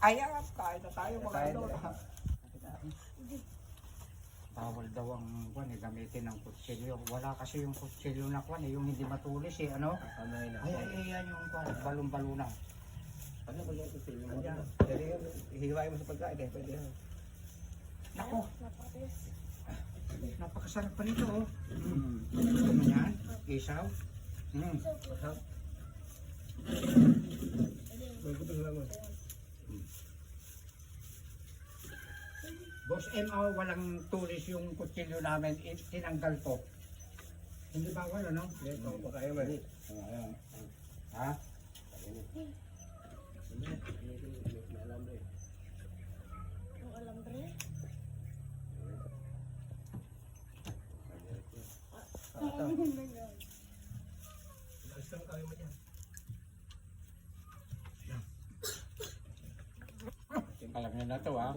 Ayan, kain na tayo mga Kain idol. na. Bawal daw ang gamitin ng kutsilyo. Wala kasi yung kutsilyo na yung hindi matulis ano? Kamay na. Ay, yan yung balong-baluna. Ano ba yung kusilyo mo? Ayan. Pwede yun. Ihiwain mo sa pagkain eh. Pwede yun. Nako, napakasarap pa nito oh. Ano yan? Isaw? Masarap. Magkutong naman. Boss M.O. walang tulis yung kutsilyo namin. Tinanggal ko. Hindi bawal ano? Ito, makain mo. Ayan. Ha? Alambre. Yung alambre? Ito. Alis lang kami mo dyan. Alam niyo na to ha?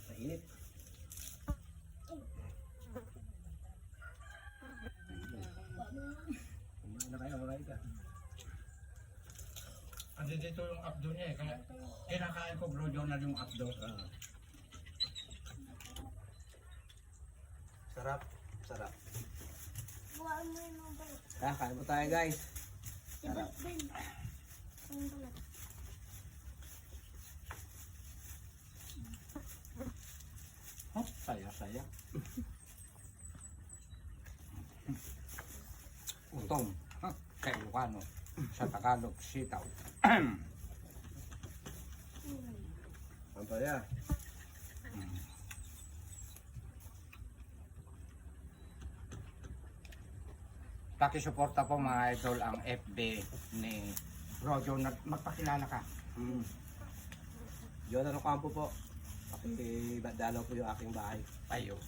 Mainit. Kumain na kayo, marami ka. Andi dito yung abdo niya kaya kinakain ko bro Jonal yung abdo. Sarap. Sarap. Buwan mo yun ang balat. Kain mo tayo guys. Ibat din. Ang balat. Saya-saya. Utong. Kay Ilocano. Sa Tagalog, sitaw. Pampaya. Pakisuporta po mga idol ang FB ni Bro Jonal. Magpakilala ka. Jonathan Ocampo po. Dalaw po yung aking bahay. Ayo.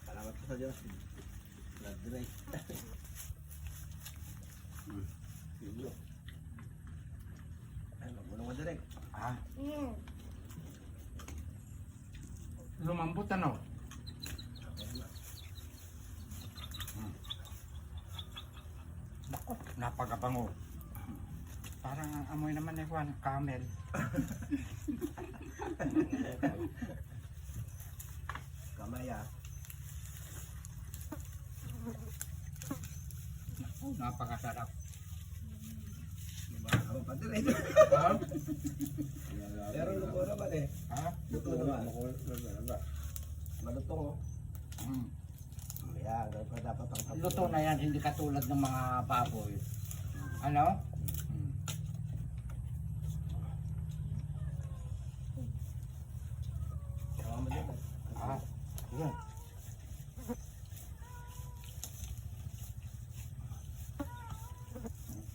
Salamat po sa Diyos. Blood right. Yun. Ay, magulong mo direct. Ah, lumambot ano? Nako, napagabango. Parang ang amoy naman ni Juan, camel. Kamaya. Nako, napakasarap. Diba? Ako pa direct. Ha? Pero luto naman eh. Ha? Luto naman. Malutong oh. Ayan, dapat ang tapos. Luto na yan, hindi katulad ng mga baboy. Ano? Kaya mo dito. Ah, yun.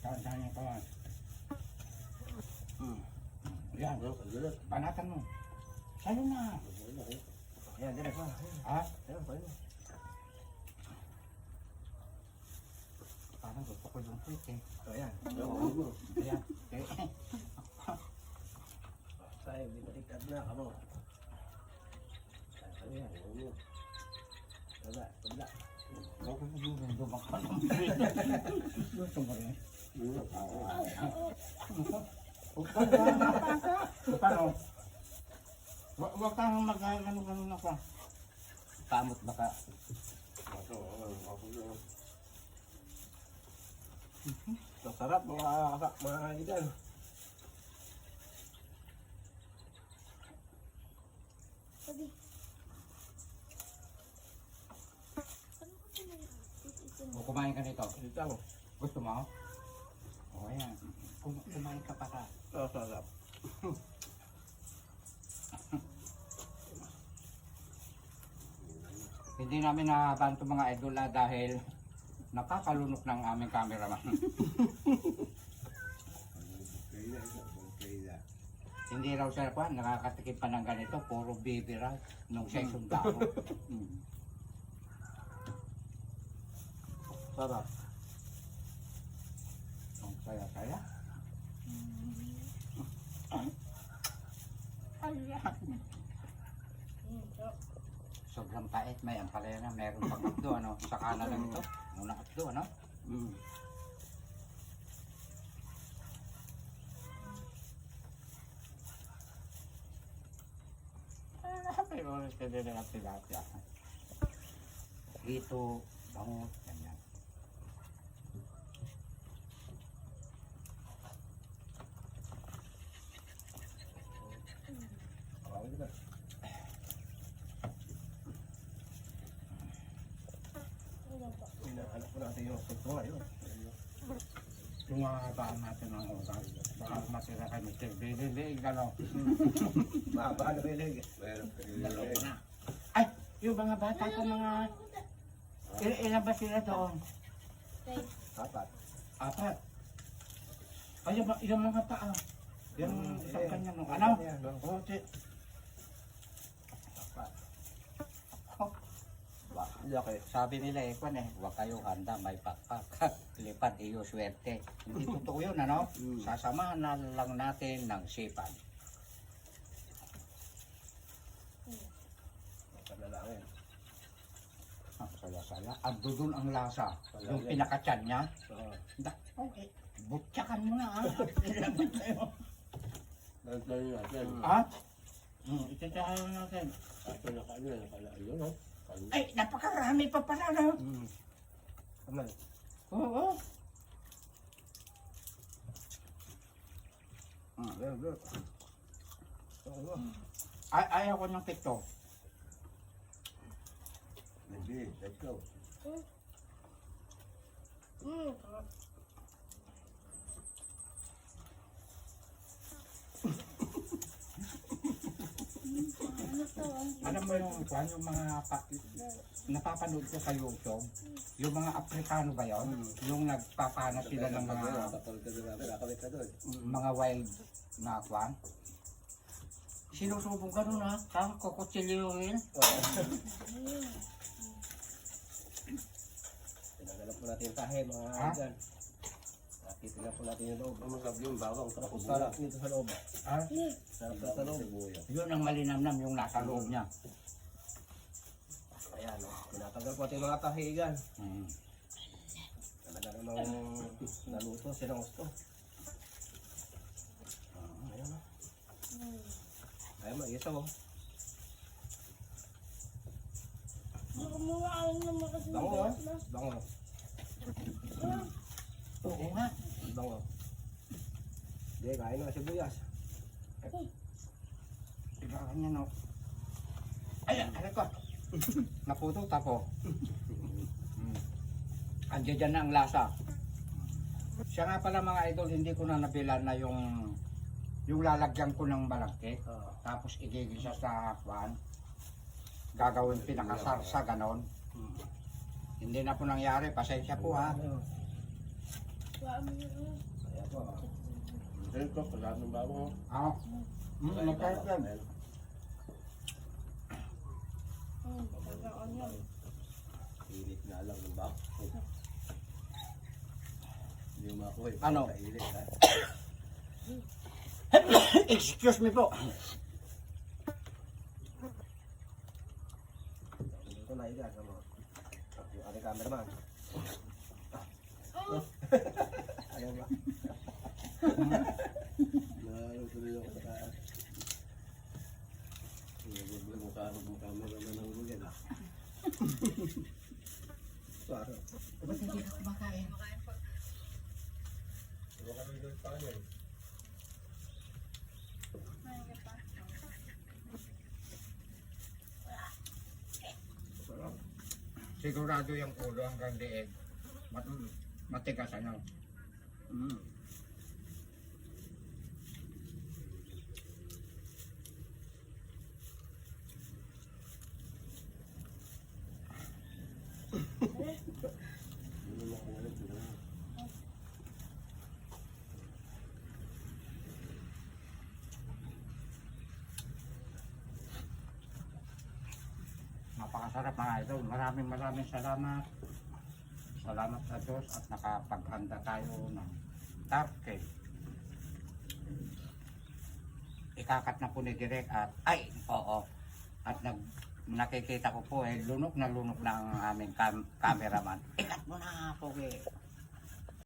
Saan ko. Yan, panatan mo. Sa'yo na. Ayan, direct pa. Ha? Ayan, pwede. Parang gusto ko yung tweet eh. Ayan. Ayan. Sa'yo, binaliktad na kamo. Ayan, ayan. Wala, wala. Huwag ko yung dumakal ng gusto mo rin. Paano? Huwag kang mag-ano-ano na ka. Kamot baka. Masarap mga idan. Sabi. Ano ko pinag-itin mo? O kumain ka nito. Ito. Gusto mo? O ayan. Kumain ka pa ka. Masarap. Hindi namin nabanto mga idol dahil nakakalunok ng aming cameraman. Hindi raw siya pa, nakakatikim pa ng ganito, puro baby raw nung siya sundalo. Sarap. Ang saya-saya. Sobrang pait, may ampalaya na, meron pang abdo, ano, sa kanan lang ito, muna abdo. kayo, ano? Pero pwede na lang tilapia. Ito, bangot, ganyan. Okay na. Ano po? Hinahanap ko natin yung pagko ngayon. Yung mga baan natin ng oras, baka matira kami. Bililig, ano? Mahaba na bilig. Dalawa na. Ay, yung mga bata ko, mga... Ilan ba sila doon? Okay. Apat. Apat. Ay, yung mga paa. Yung isang kanya nung ano? Oo, Apat. Laki. sabi nila kwan huwag kayong handa, may pakpak. Lipad iyo swerte. Hindi totoo yun, ano? Sasamahan na lang natin ng sipag. Panalangin. Sala-sala. Ando dun ang lasa. Yung pinakatyan niya. Oo. Okay. Butsakan mo na, ha? Ilaban tayo. Nagtayo natin. Ha? Itatahan natin. Ito nakalayo, no? Ay, napakarami pa pala, no? Aman. Oo. Good. Oo. Ayaw ko ng pito. Hindi, let's go. Sarap. Ano to? Alam mo yung mga napapanood ko sa YouTube, yung mga Afrikano ba yun? Yung nagpapana sila ng mga wild na kwan. Sinusubong ka nun, ha? Kang kukutsilyuhin. Tinagalap po natin yung tahe, mga Ha? dyan. Nakitilan po natin yung loob. Ang magab yung bawang. Sarap nito sa loob. Ha? Sarap na sa loob. Yun ang malinamnam yung nasa loob niya. Ayan, tinatanggal po natin yung mga tahe dyan. Talaga namang naluto, sinangos to. Ayan o. Ayan, mag-isa o. Gumawa naman kasi ng Bango o. gas na. Bango. Oo nga. Bango. Hindi, kain na sibuyas. Ibakan niya, no? Ayan, ano ko? Naputo tapo. Andiyan dyan na ang lasa. Siya nga pala mga idol, hindi ko na nabilan na yung lalagyan ko ng malagkit. Tapos igigisa sa kwan. Gagawin pinakasarsa, ganon. Hindi na po nangyari, pasensya po, ha. Gawa mo yun. Ayan po. Ayun ko, pagkaan ng bawang. Magkait yan. Pagkaan yan. Init nga lang ng bak. Hindi mo ako eh. Ano? Kainit ha. Excuse me po. Ito na iyan. Yung aking cameraman. Ayaw ba? Naayon ko rin ako sa taas. Nagaglag mo sa harap mo camera na ng lugan. Parang. Ba't hindi ka kumakain? Sigurado yung ulo hanggang leeg. Matigas ano. Napakasarap mga idol. Maraming salamat. Salamat sa Diyos at nakapaghanda tayo ng turkey. Ikakat na po ni Direk at ay, oo. At nakikita ko po lunok na ang aming cameraman. Ikat mo na, Pogi.